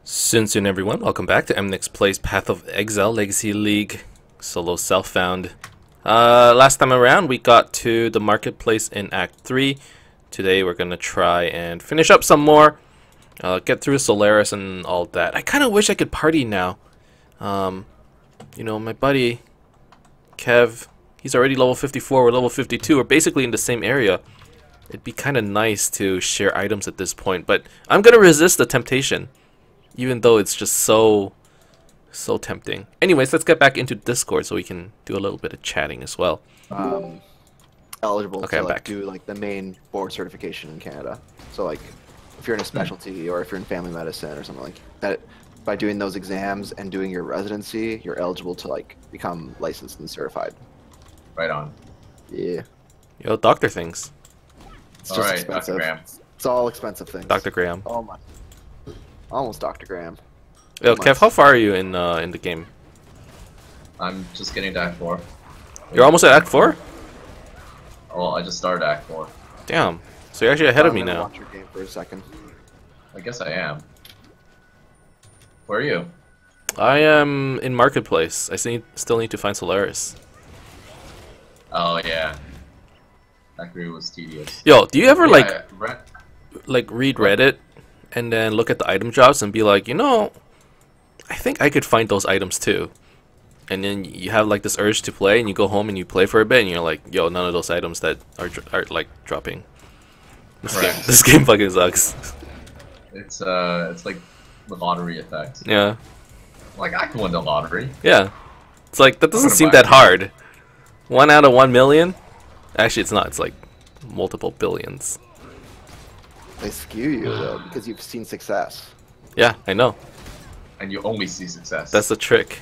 Soon everyone, welcome back to Emnix Plays Path of Exile Legacy League Solo Self-Found. Last time around we got to the marketplace in Act 3. Today we're gonna try and finish up some more. Get through Solaris and all that. I kinda wish I could party now. You know, my buddy Kev, he's already level 54, we're level 52, we're basically in the same area. It'd be kinda nice to share items at this point, but I'm gonna resist the temptation. Even though it's just so tempting. Anyways, let's get back into Discord so we can do a little bit of chatting as well. Eligible okay, to do like the main board certification in Canada. So like if you're in a specialty or if you're in family medicine or something like that, by doing those exams and doing your residency, you're eligible to like become licensed and certified. Right on. Yeah. Yo, doctor things. It's just expensive. Dr. Graham. It's all expensive things. Dr. Graham. Oh my. Almost Dr. Graham. Yo, Kev, how far are you in the game? I'm just getting to Act 4. You're almost at Act 4? Well, I just started Act 4. Damn. So you're actually ahead of me I'm gonna now. watch your game for a second. I guess I am. Where are you? I am in Marketplace. I still need to find Solaris. Oh, yeah. That group was tedious. Yo, do you ever Yeah, like read Reddit and then look at the item drops and be like, you know, I think I could find those items too. And then you have like this urge to play and you go home and you play for a bit and you're like, yo, none of those items that are like dropping. This game fucking sucks. It's like the lottery effect. Yeah. Like, I can win the lottery. Yeah. It's like, that doesn't seem that hard. 1 out of 1 million? Actually, it's not. It's like multiple billions. They skew you though because you've seen success. Yeah, I know. And you only see success. That's the trick.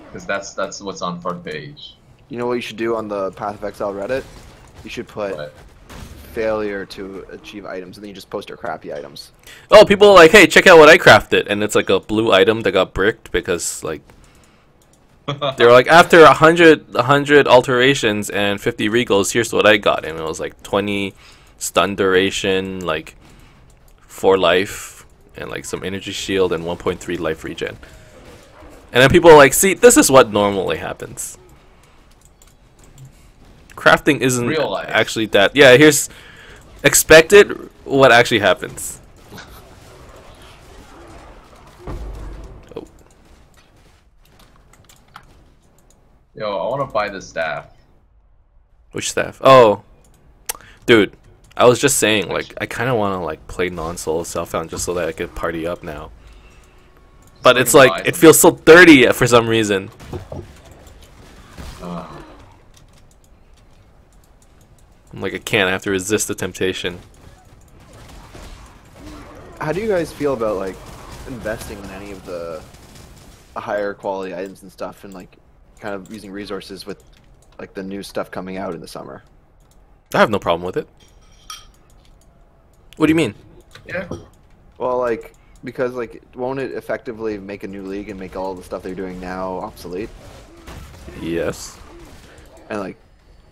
Because that's what's on front page. You know what you should do on the Path of Exile Reddit? You should put But failure to achieve items, and then you just post your crappy items. Oh, people are like, hey, check out what I crafted. And it's like a blue item that got bricked because, like, they were like, after 100 alterations and 50 regals, here's what I got. And it was like 20 stun duration, like 4 life, and like some energy shield and 1.3 life regen. And then people are like, see, this is what normally happens. Crafting isn't Real life. actually that. Yeah, here's expected what actually happens. Oh. Yo, I want to buy this staff. Which staff? Oh, dude, I was just saying, like, I kind of want to like play non-solo self-found just so that I could party up now. But it's like, it feels so dirty for some reason. I'm like, I can't. I have to resist the temptation. How do you guys feel about like investing in any of the higher quality items and stuff, and like kind of using resources with like the new stuff coming out in the summer? I have no problem with it. What do you mean? Yeah. Well, like, because like, won't it effectively make a new league and make all the stuff they're doing now obsolete? Yes. And like,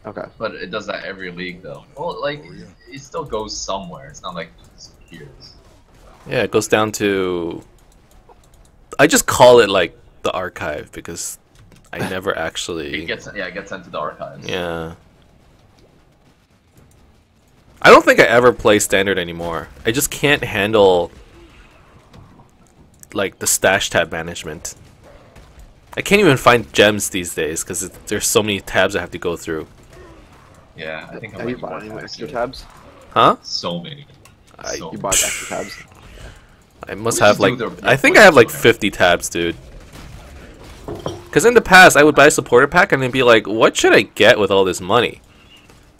okay. But it does that every league, though. Well, like, it still goes somewhere. It's not like it disappears. Yeah, it goes down to... I just call it, like, the archive, because I never actually... It gets sent to the archives. Yeah. I don't think I ever play standard anymore. I just can't handle like the stash tab management. I can't even find gems these days because there's so many tabs I have to go through. Yeah, I think I Have you bought any extra tabs? Huh? So many. You bought extra tabs? I must What have did you like, do with the- I think I have like 50 tabs, dude. Because in the past, I would buy a supporter pack and then be like, what should I get with all this money?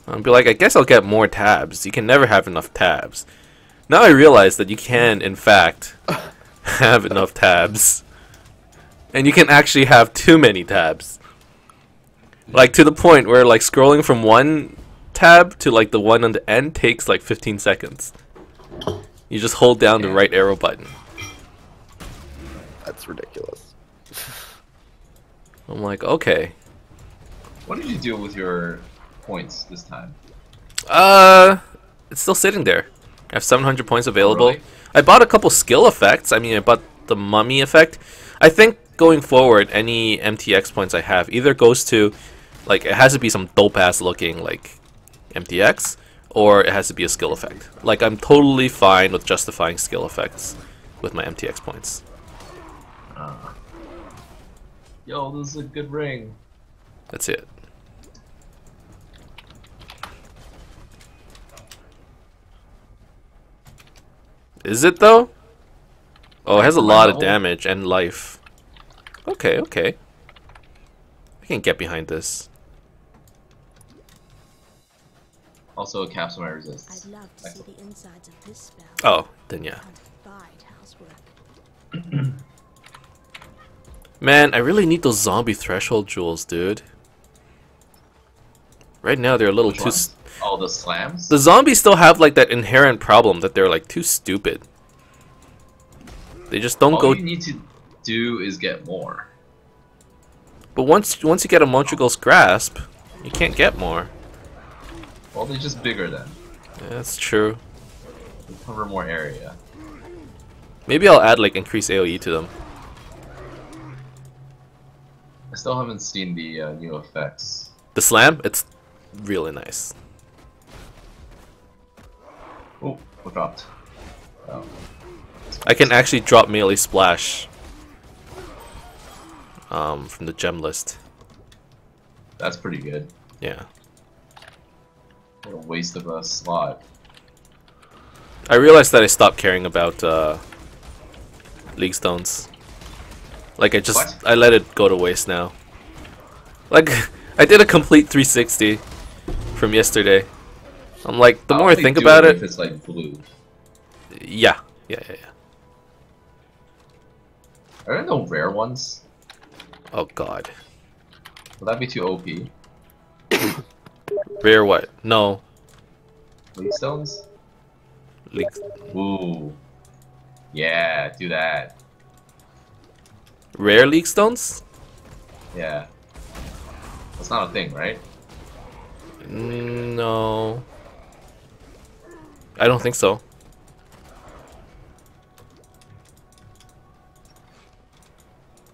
I'd be like, I guess I'll get more tabs. You can never have enough tabs. Now I realize that you can, in fact, have enough tabs. And you can actually have too many tabs. Like, to the point where, like, scrolling from one tab to, like, the one on the end takes, like, 15 seconds. You just hold down the right arrow button. That's ridiculous. I'm like, okay. What did you do with your points this time? It's still sitting there. I have 700 points available. Really? I bought a couple skill effects. I mean, I bought the mummy effect. I think going forward, any MTX points I have either goes to, like, it has to be some dope ass looking like MTX, or it has to be a skill effect. Like, I'm totally fine with justifying skill effects with my MTX points. Yo, this is a good ring. That's it. Is it though? Oh, it has a lot of damage and life. Okay, okay. I can get behind this. Also, caps my resistance. I'd love to see the insides of this spell. Oh, then yeah. Untied housework. Man, I really need those zombie threshold jewels, dude. Right now they're a little too... Oh, the slams? The zombies still have like that inherent problem that they're like too stupid. They just don't go... All you need to do is get more. But once you get a Montregal's Grasp, you can't get more. Well, they're just bigger then. Yeah, that's true. They cover more area. Maybe I'll add like increased AoE to them. I still haven't seen the new effects. The slam, it's really nice. Oh, what dropped? Oh. I can actually drop melee splash from the gem list. That's pretty good. Yeah. What a waste of a slot. I realized that I stopped caring about League Stones. Like I let it go to waste now. Like I did a complete 360 from yesterday. I'm like, the more I think about it, if it's like blue. Yeah. Are there no rare ones? Oh god. Would that be too OP? Rare what? No. League stones? League. Ooh. Yeah, do that. Rare League Stones? Yeah. That's not a thing, right? No. I don't think so.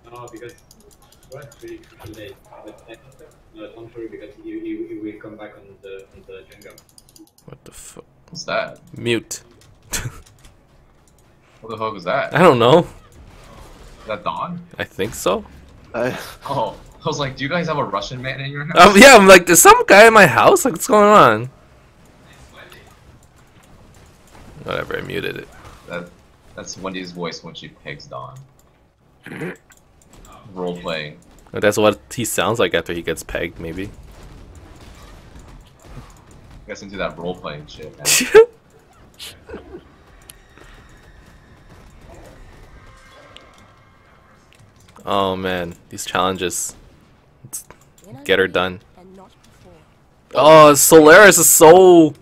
No, because we're actually late. But no, don't worry, because you will come back on the jungle. What the fuck? What's that? Mute. What the fuck was that? I don't know. Is that Dawn? I think so. Oh, I was like, do you guys have a Russian man in your house? Yeah, I'm like, there's some guy in my house? Like, what's going on? Whatever, I muted it. That's Wendy's voice when she pegs Dawn. Role playing. That's what he sounds like after he gets pegged, maybe. Gets into that role playing shit, man. Oh man, these challenges. Let's get her done. Oh, Solaris is so...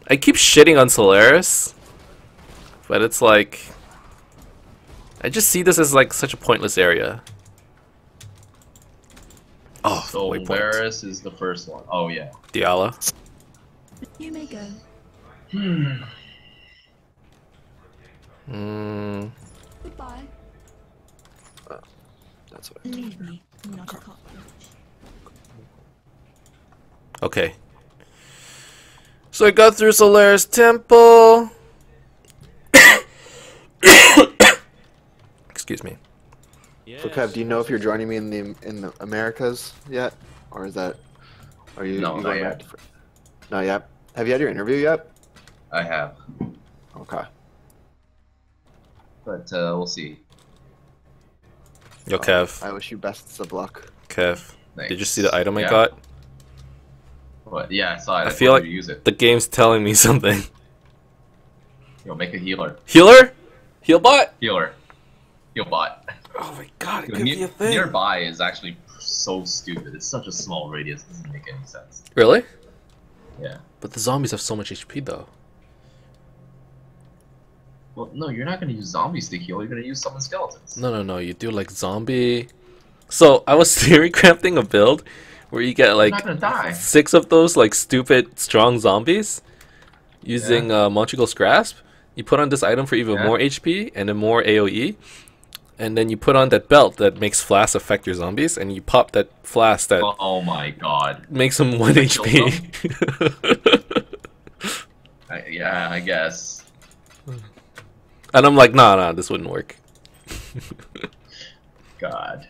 I keep shitting on Solaris, but it's like... I just see this as like such a pointless area. Oh, Solaris is the first one. Oh yeah. Diala. You may go. Goodbye. That's what Leave me, not a cockroach. Okay. So I got through Solaris Temple. Excuse me. So Kev, do you know if you're joining me in the Americas yet, or is that? Are you? No, you not going yet. back to not yet. Have you had your interview yet? I have, Okay. but we'll see. Yo, Kev. I wish you best of luck. Kev. Thanks. Did you see the item I Yeah. got? What? Yeah, I saw it. I feel told like you to use it. the game's telling me something. Yo, make a healer. Healer? Heal bot? Healer. Heal bot. Oh my god, it Yo, could be a thing. Nearby is actually so stupid. It's such a small radius. It doesn't make any sense. Really? Yeah. But the zombies have so much HP though. Well, no, you're not gonna use zombies to heal. You're gonna use summon skeletons. No. You do like zombie. So I was theory crafting a build where you get like You're not gonna die. 6 of those like stupid strong zombies using Montregal's Grasp, You put on this item for even Yeah. more HP and then more AoE. And then you put on that belt that makes flasks affect your zombies, and you pop that flask that Oh my god. makes them 1 That kills HP. Yeah, I guess. And I'm like, nah, this wouldn't work. God.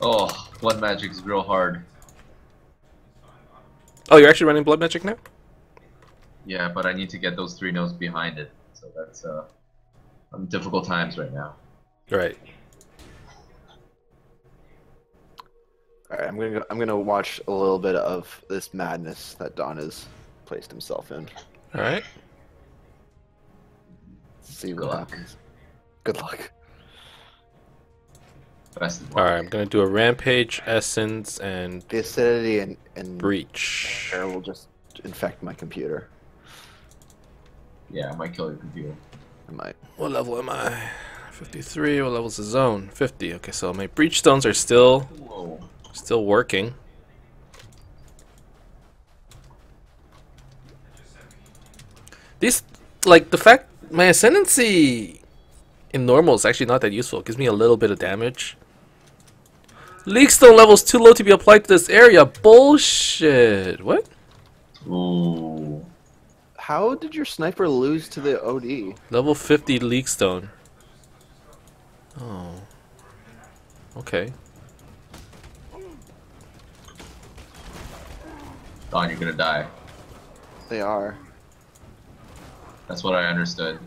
Oh, blood magic is real hard. Oh, you're actually running blood magic now? Yeah, but I need to get those 3 nodes behind it. So that's difficult times right now. Right. All right, I'm gonna watch a little bit of this madness that Don has placed himself in. All right. See Good what luck. happens. Good luck. Best of All luck. right, I'm gonna do a rampage, essence, and The acidity and breach. air will just infect my computer. Yeah, I might kill your computer. I might. What level am I? 53. What level's the zone? 50. Okay, so my breach stones are still Whoa. working. These, like, the fact my ascendancy in normal is actually not that useful. It gives me a little bit of damage. Leak stone level's too low to be applied to this area. Bullshit. What? Ooh. How did your sniper lose to the OD? Level 50 leak stone. Oh. Okay. Don, you're gonna die. They are. That's what I understood.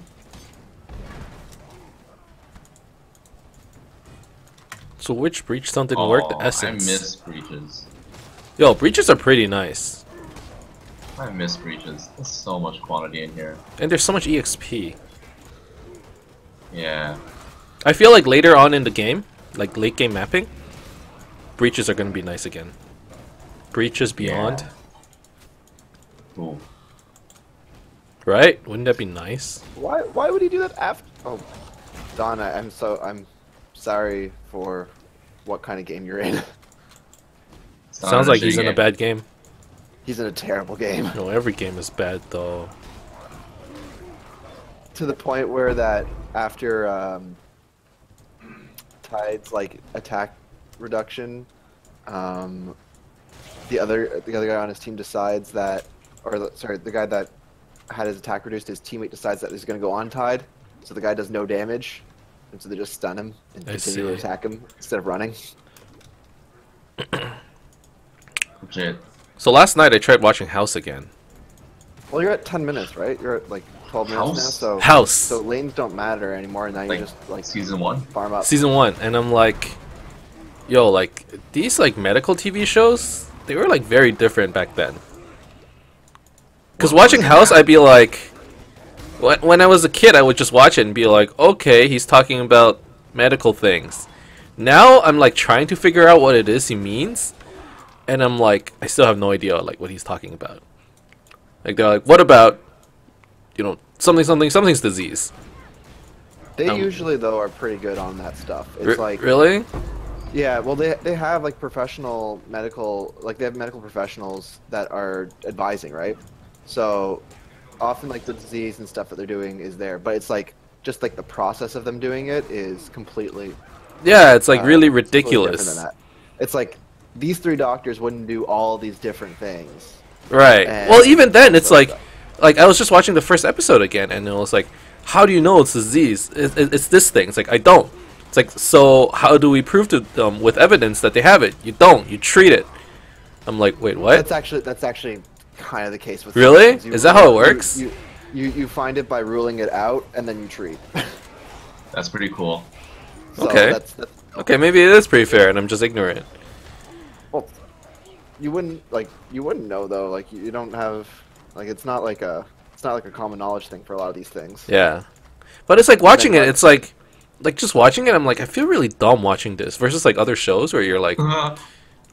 So which breach stone didn't work? The I essence. miss breaches. Yo, breaches are pretty nice. I miss breaches. There's so much quantity in here. And there's so much EXP. Yeah. I feel like later on in the game, like late game mapping, breaches are going to be nice again. Breaches beyond, Yeah. Ooh. right? Wouldn't that be nice? Why would he do that after? Oh, Don, I'm sorry for what kind of game you're in. It's not Sounds a like shitty he's in a game. bad game. He's in a terrible game. No, every game is bad though. To the point where that after Tide's like attack reduction, the other guy on his team decides that, sorry, the guy that had his attack reduced, his teammate decides that he's going to go on Tide, so the guy does no damage, and so they just stun him and I continue to see. attack him instead of running. Legit. So last night I tried watching House again. Well, you're at 10 minutes, right? You're at like 12 minutes now, House? so House! so lanes don't matter anymore. Now Like, you just like season 1? farm up. Season 1, and I'm like, yo, like, these like medical TV shows, they were like very different back then. Because watching House, I'd be like, when I was a kid, I would just watch it and be like, okay, he's talking about medical things. Now I'm like trying to figure out what it is he means, and I'm like, I still have no idea like what he's talking about. Like they're like, what about, you know, something's disease. They usually though are pretty good on that stuff. It's R like really? yeah, well they have like professional medical, like they have medical professionals that are advising, right? So often like the disease and stuff that they're doing is there, but it's like just like the process of them doing it is completely Yeah, it's like really completely different ridiculous. than that. It's like these 3 doctors wouldn't do all these different things. Right. And Well, even then, it's so like I was just watching the first episode again, and it was like, how do you know it's disease? It's this thing. It's like, I don't. It's like, so how do we prove to them with evidence that they have it? You don't. You treat it. I'm like, wait, what? That's actually kind of the case with Really? some things. Is that how it works? You find it by ruling it out and then you treat. That's pretty cool. So Okay. That's, Okay, maybe it is pretty fair, and I'm just ignorant. well, you wouldn't know though. Like you don't have like it's not like a common knowledge thing for a lot of these things. Yeah. But it's like watching it, it's like just watching it, I'm like, I feel really dumb watching this versus like other shows where you're like,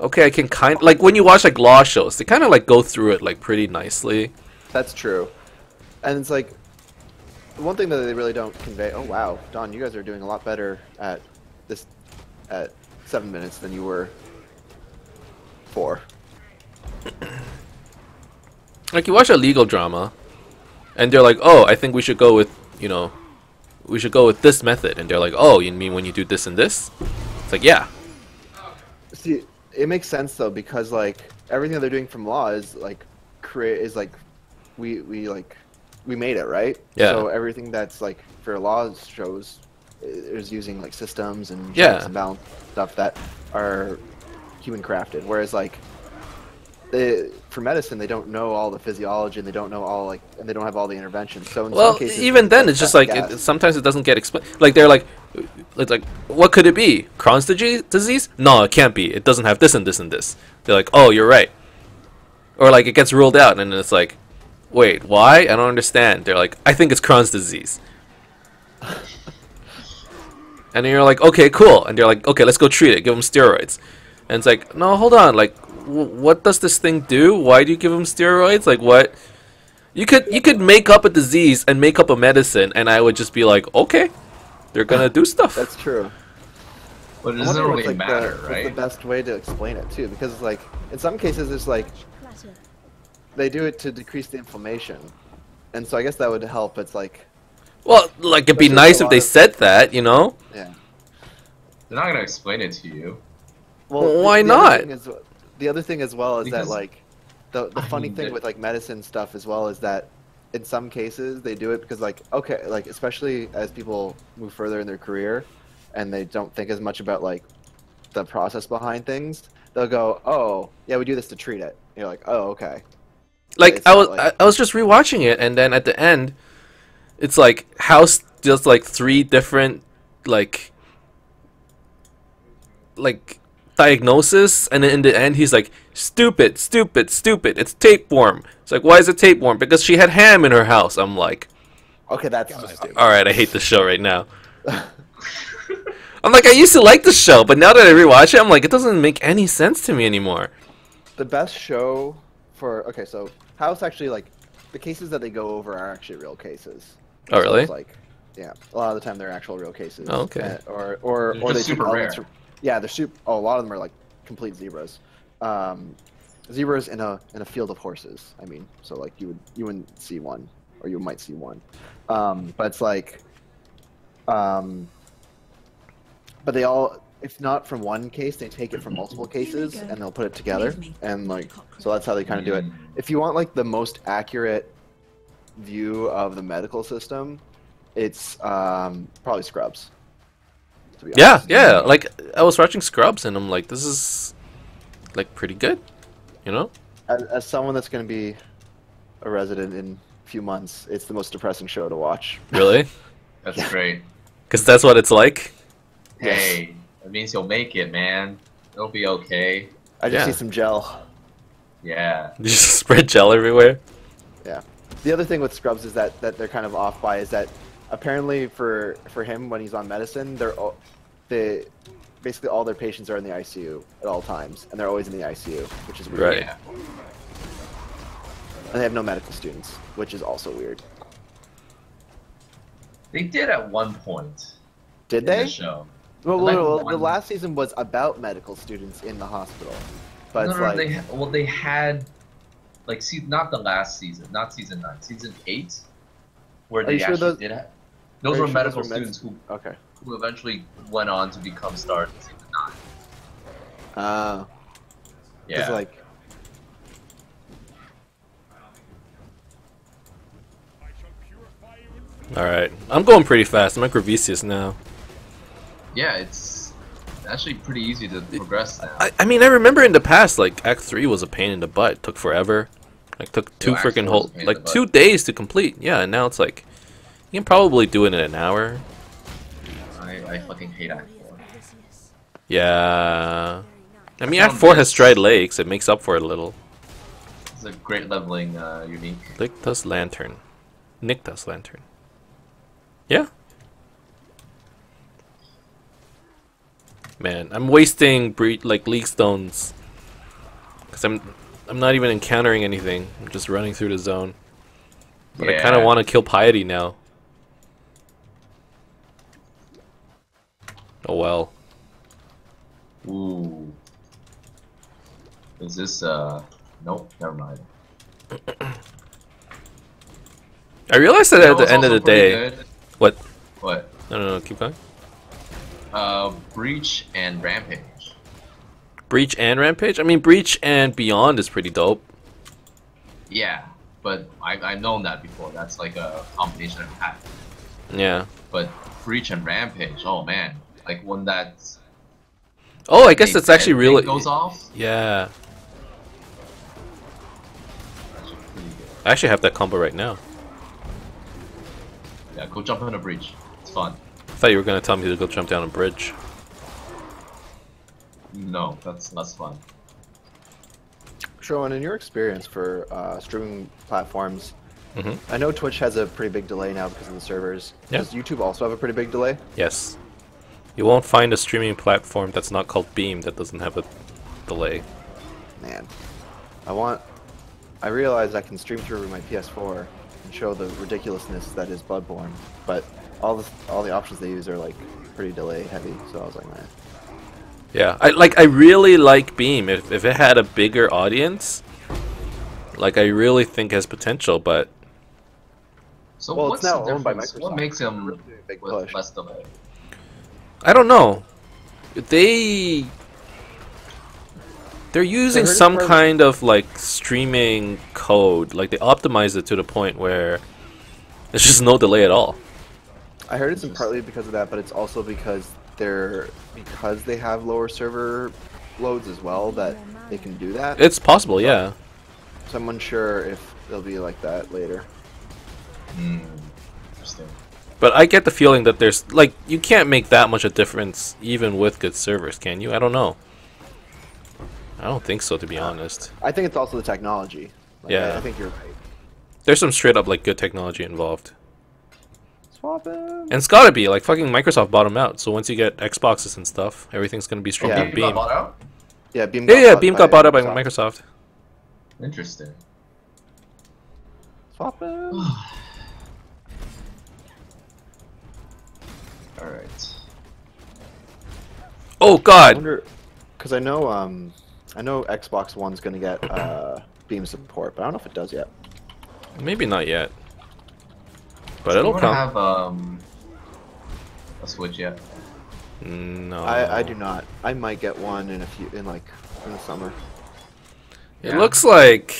okay, I can like when you watch like law shows, they kind of like go through it like pretty nicely. That's true. And it's like one thing that they really don't convey. Oh wow, Don, you guys are doing a lot better at 7 minutes than you were 4. Like you watch a legal drama, and they're like, "Oh, I think we should go with, you know, we should go with this method," and they're like, "Oh, you mean when you do this and this?" It's like, yeah, See, it makes sense though because like everything that they're doing from law is like we made it, right? Yeah. So everything that's like for law shows is using like systems and Yeah. checks and balance stuff that are human crafted. Whereas like for medicine, they don't know all the physiology and they don't know all like and they don't have all the interventions. So in well, some cases, even then, it's just like sometimes it doesn't get explained. Like they're like, it's like, what could it be? Crohn's disease? No, it can't be. It doesn't have this and this and this. They're like, oh, you're right. Or like it gets ruled out, and then it's like, wait, why? I don't understand. They're like, I think it's Crohn's disease. And then you're like, okay, cool. And they're like, okay, let's go treat it. Give them steroids. And it's like, no, hold on. Like, what does this thing do? Why do you give them steroids? Like, what? You could make up a disease and make up a medicine, and I would just be like, okay, they're gonna do stuff. That's true. But it I doesn't wonder really what's, like, matter, what's right? the best way to explain it too? Because like in some cases, it's like Platter. they do it to decrease the inflammation, and so I guess that would help. It's like Well, like it'd be Especially nice a if lot they of- said that, you know? yeah. They're not gonna explain it to you. Well, why the other not? thing is, the other thing as well is Because- that like the I funny mean, thing the- with like medicine stuff as well is that in some cases they do it because like okay like especially as people move further in their career and they don't think as much about like the process behind things, they'll go, oh yeah, we do this to treat it. And you're like, oh okay. Like It's I not was like- I was just rewatching it, and then at the end, it's like House does like 3 different like diagnosis, and then in the end he's like, stupid, stupid, stupid. It's tapeworm. It's like, why is it tapeworm? Because she had ham in her house. I'm like, Okay, that's just stupid. all right, I hate the show right now. I'm like, I used to like the show, but now that I rewatch it, I'm like, it doesn't make any sense to me anymore. The best show for okay, so House actually like the cases that they go over are actually real cases. Oh, So really? it's like, yeah, a lot of the time they're actual real cases. Oh, okay. Or They're they just take super elements rare. from- yeah, they're super. Oh, a lot of them are like complete zebras. Zebras in a field of horses. I mean, so like you wouldn't see one, or you might see one. But it's like, but they all, if not from one case, they take it from multiple cases and they'll put it together, and like, so that's how they kind of do it. If you want like the most accurate view of the medical system, it's probably Scrubs. To be Yeah, honest. yeah. Like I was watching Scrubs, and I'm like, this is like pretty good, you know? As someone that's going to be a resident in a few months, it's the most depressing show to watch. Really? That's great. Because that's what it's like. Hey, that means you'll make it, man. It'll be okay. I just Yeah. see some gel. Yeah. You just spread gel everywhere. Yeah. The other thing with Scrubs is that they're kind of off by is that apparently for him when he's on medicine, they basically all their patients are in the ICU at all times, and they're always in the ICU, which is weird. Right. Yeah. And they have no medical students, which is also weird. They did at one point Did in they? the show. Well, Like the one- last season was about medical students in the hospital, but No, it's no, like they had like not the last season, not season 9, season 8, where Are they you sure actually those- did. are Those you were sure medical those were students okay. who eventually went on to become stars in season 9. Because Yeah. like Alright. I'm going pretty fast. I'm at Gravicius now. Yeah, it's actually pretty easy to progress now. I mean, I remember in the past, like, Act 3 was a pain in the butt. It took forever. Like, took two Act freaking 4 was a whole, pain in like, the butt. 2 days to complete. Yeah, and now it's like, you can probably do it in an hour. I fucking hate Act 4. Yeah. I mean, I Act found 4 has this- Stride Lakes. It makes up for it a little. It's a great leveling unique. Lictus Lantern. Nictus Lantern. Yeah. Man, I'm wasting like League Stones. Because I'm not even encountering anything. I'm just running through the zone. But I kind of Yeah. want to kill Piety now. Oh well. Ooh. Is this Nope, never mind. I realized that You at know the what's end of also the pretty day. good? What? What? No, keep going. Breach and Rampage. Breach and Rampage? I mean, Breach and Beyond is pretty dope. Yeah, but I've known that before. That's like a combination I've had. Yeah. But Breach and Rampage, oh man. Like when that Oh, I guess a it's actually dead really. thing goes off. Yeah. That's pretty good. I actually have that combo right now. Yeah, go jump in a breach. It's fun. I thought you were gonna tell me to go jump down a bridge. No, that's less fun. Sherwin, in your experience for streaming platforms, Mm-hmm. I know Twitch has a pretty big delay now because of the servers. Yeah. Does YouTube also have a pretty big delay? Yes. You won't find a streaming platform that's not called Beam that doesn't have a delay. Man, I realize I can stream through my PS4 and show the ridiculousness that is Bloodborne, but all the options they use are like pretty delay heavy. So I was like, man. Yeah, I really like Beam. If it had a bigger audience, like I really think it has potential, but So Well, what's it's now the owned by difference? Microsoft. What makes him Really big with push. less delay? I don't know. They're using heard it's some part of- kind of like streaming code. Like they optimize it to the point where there's just no delay at all. I heard it's partly because of that, but it's also because they have lower server loads as well that they can do that. It's possible, yeah. So I'm unsure if they'll be like that later. Interesting. But I get the feeling that there's like you can't make that much a difference even with good servers, can you? I don't know. I don't think so, to be honest. I think it's also the technology. Like, Yeah. I think you're right. There's some straight up like good technology involved. Swap it. And it's gotta be, like fucking Microsoft bought them out, so once you get Xboxes and stuff, everything's gonna be streamed Yeah. on You got Beam. bought out? Yeah, Beam. Yeah, Beam got bought out by Microsoft. Interesting. Swap it. Alright. Oh I god! wonder, because I know Xbox One's gonna get Beam support, but I don't know if it does yet. Maybe not yet. But Do you it'll wanna come. have a Switch yet? No. I do not. I might get one in in the summer. It Yeah. looks like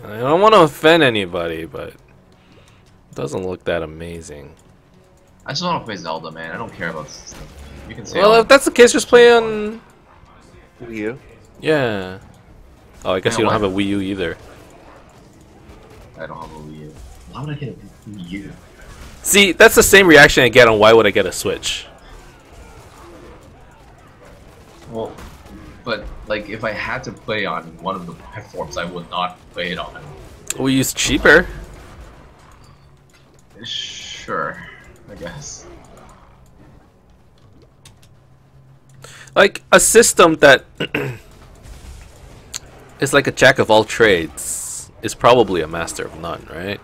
I don't want to offend anybody, but it doesn't look that amazing. I just want to play Zelda, man. I don't care about the system. You can say Well, if that's the case, just play on. Wii U. Yeah. Oh, I guess Yeah, you don't why? have a Wii U either. I don't have a Wii U. Why would I get a Wii U? See, that's the same reaction I get on why would I get a Switch. Well, but like if I had to play on one of the platforms, I would not play it on. We use cheaper. Sure, I guess. Like a system that is like a jack of all trades is probably a master of none, right?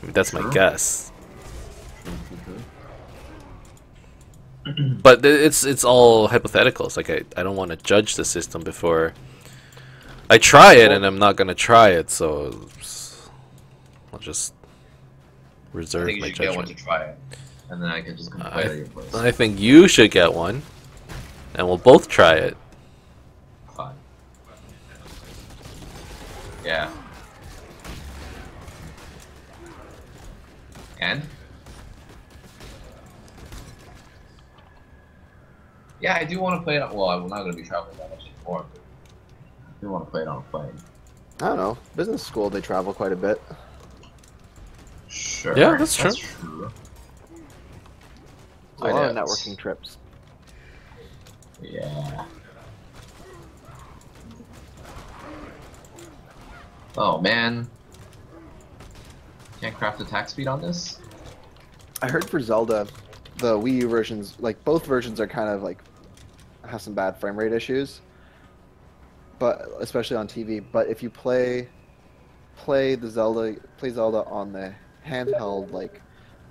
I mean, that's my Sure. guess. But it's all hypotheticals. Like I don't want to judge the system before I try it, and I'm not gonna try it, so I'll just I reserve think you my should get one judgment. to try it, and then I can just come play at your place. I think you should get one, and we'll both try it. Fine. Yeah. And? Yeah, I do want to play it. Well, I'm not going to be traveling that much anymore, but I do want to play it on a plane. I don't know. Business school, they travel quite a bit. Sure. Yeah, that's true. There's a I lot of know. networking trips. Yeah. Oh man. Can't craft attack speed on this? I heard for Zelda, the Wii U versions, like both versions are kind of like have some bad frame rate issues, but especially on TV. But if you play Zelda on the handheld, like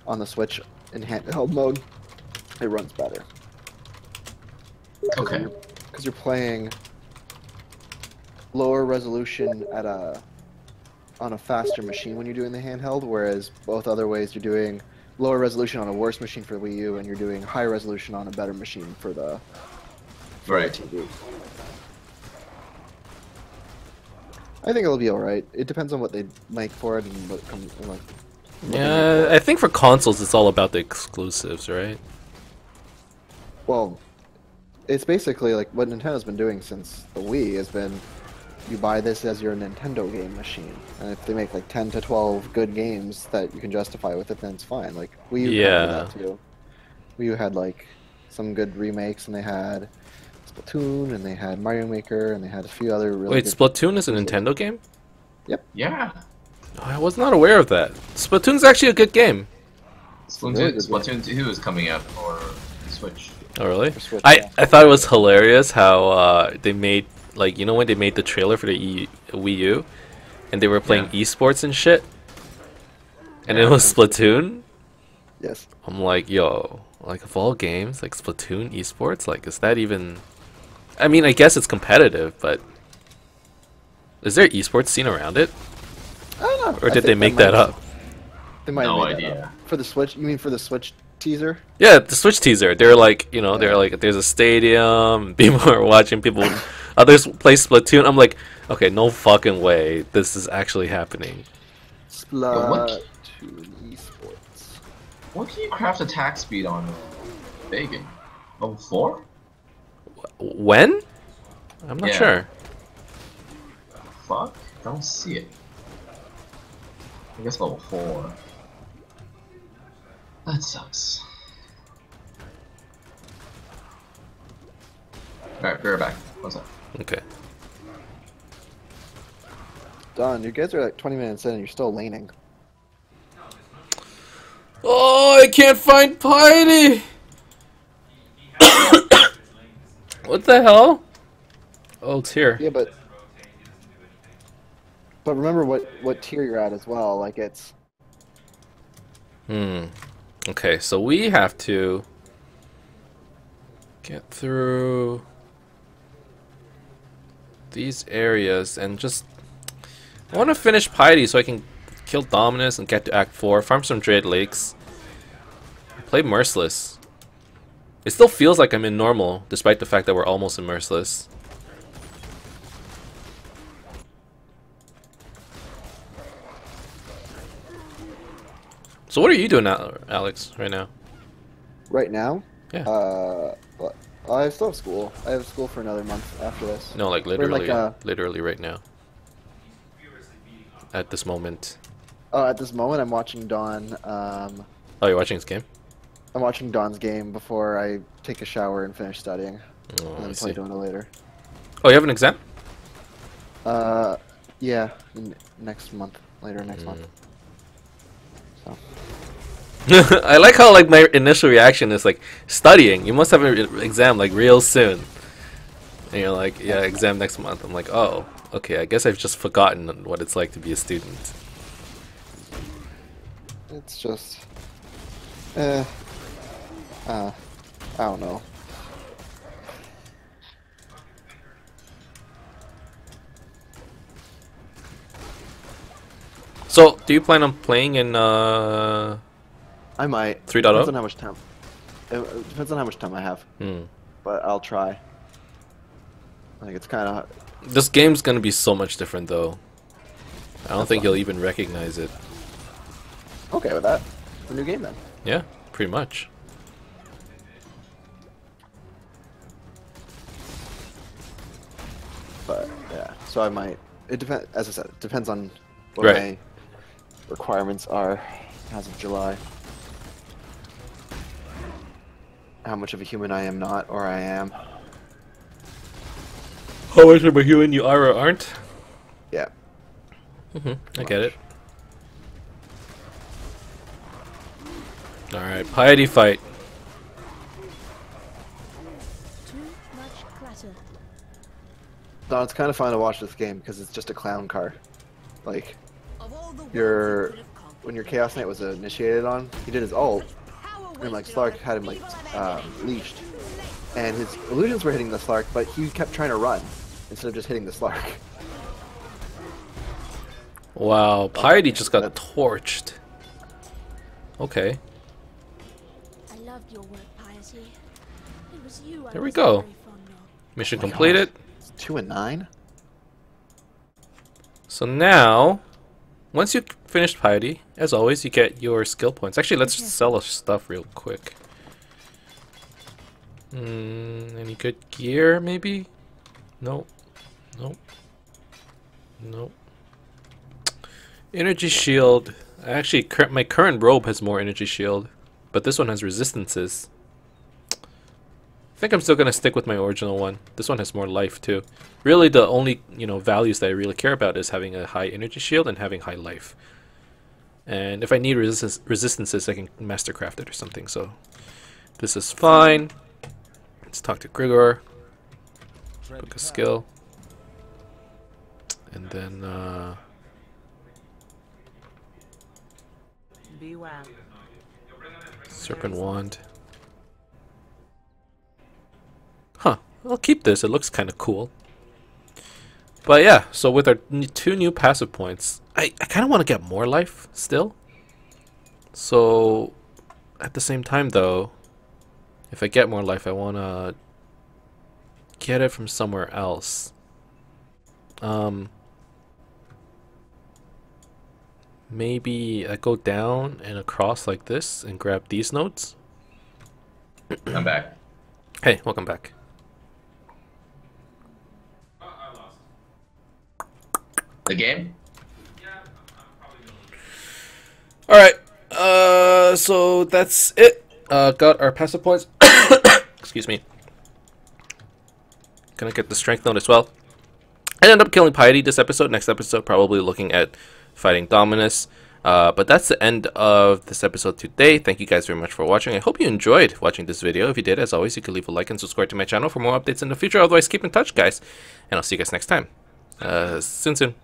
on the Switch in handheld mode, it runs better. Okay. Because you're playing lower resolution on a faster machine when you're doing the handheld, whereas both other ways you're doing lower resolution on a worse machine for the Wii U, and you're doing high resolution on a better machine for the Right. TV. I think it'll be alright. It depends on what they make for it and what comes. Like, Yeah, I think for consoles it's all about the exclusives, right? well, it's basically like what Nintendo's been doing since the Wii has been, you buy this as your Nintendo game machine, and if they make like 10 to 12 good games that you can justify with it, then it's fine. Like Wii U Yeah. did that too. Wii U had like some good remakes, and they had Splatoon, and they had Mario Maker, and they had a few other really Wait, good... Splatoon is a Nintendo game? Yeah. I was not aware of that. Splatoon's actually a good game. Splatoon 2 is coming out for the Switch. Oh, really? For Switch, I yeah. thought it was hilarious how they made, like, you know when they made the trailer for the Wii U? And they were playing esports and shit? And it was Splatoon? Yes. I'm like, yo, like, of all games, like, Splatoon esports? Like, is that even... I mean, I guess it's competitive, but... Is there esports scene around it? I don't know. Or I did they think make that up? They might No have made that idea. up. For the Switch? You mean for the Switch teaser? Yeah, the Switch teaser. They're like, you know, they're like, there's a stadium, people are watching, others play Splatoon. I'm like, okay, no fucking way this is actually happening. Splatoon esports. What can you craft attack speed on Vegan? Level 4? When? I'm not Yeah. sure. Fuck? I don't see it. I guess level 4. That sucks. Alright, be right back. What's up? Okay. Don, you guys are like 20 minutes in and you're still laning. Oh, I can't find Piety! What the hell? Oh, it's here. Yeah, but remember what tier you're at as well. Like it's Okay, so we have to get through these areas and just... I want to finish Piety so I can kill Dominus and get to Act 4, farm some Dread Lakes, play Merciless. It still feels like I'm in normal, despite the fact that we're almost in Merciless. So what are you doing now, Alex, right now? right now. Yeah. Well, I still have school. I have school for another month after this. No, like We're in, literally, like, literally right now. At this moment. Oh, at this moment, I'm watching Dawn. Oh, you're watching this game? I'm watching Dawn's game before I take a shower and finish studying, Oh, and I then see. play Dota later. Oh, you have an exam? Yeah, next month, later next month. So. I like how like my initial reaction is like studying. You must have an exam like real soon. And you're like, yeah, exam next month. I'm like, oh, okay. I guess I've just forgotten what it's like to be a student. It's just, I don't know. So, do you plan on playing in I might. 3.0? Depends on how much time. It depends on how much time I have. But I'll try. Like it's kind of. This game's gonna be so much different though. I don't think fine. you'll even recognize it. Okay with that. It's a new game then. Yeah, pretty much. But yeah, so I might. It depends. As I said, it depends on what Right. my requirements are as of July. How much of a human I am not, or I am. How much of a human you are or aren't? Yeah. I get it. Alright, Piety fight. Too much clutter. No, it's kind of fun to watch this game because it's just a clown car. Like, Of all the your when your Chaos Knight was initiated on, he did his ult, and like Slark had him like leashed, and his illusions were hitting the Slark, but he kept trying to run instead of just hitting the Slark. Wow, Piety just got torched. Okay. I loved your work, Piety. It was you I There we was go. very fond of. Mission Oh my completed. It's 2 and 9. So now, once you finish Piety, as always, you get your skill points. Actually, let's sell our stuff real quick. Any good gear, maybe? Nope. Nope. Nope. Energy shield. Actually, my current robe has more energy shield, but this one has resistances. I think I'm still gonna stick with my original one. This one has more life too. Really, the only values that I really care about is having a high energy shield and having high life. And if I need resistances, I can mastercraft it or something. So this is fine. Let's talk to Grigor. Book a skill, and then Serpent Wand. Huh, I'll keep this, it looks kind of cool. But yeah, so with our 2 new passive points, I kind of want to get more life still. So at the same time though, if I get more life, I want to get it from somewhere else. Maybe I go down and across like this and grab these nodes. I'm back. Hey, welcome back. The game? Alright, so that's it. Got our passive points. Excuse me. Gonna get the strength node as well. I ended up killing Piety this episode. Next episode, probably looking at fighting Dominus. But that's the end of this episode today. Thank you guys very much for watching. I hope you enjoyed watching this video. If you did, as always, you can leave a like and subscribe to my channel for more updates in the future. Otherwise, keep in touch, guys. And I'll see you guys next time. Soon.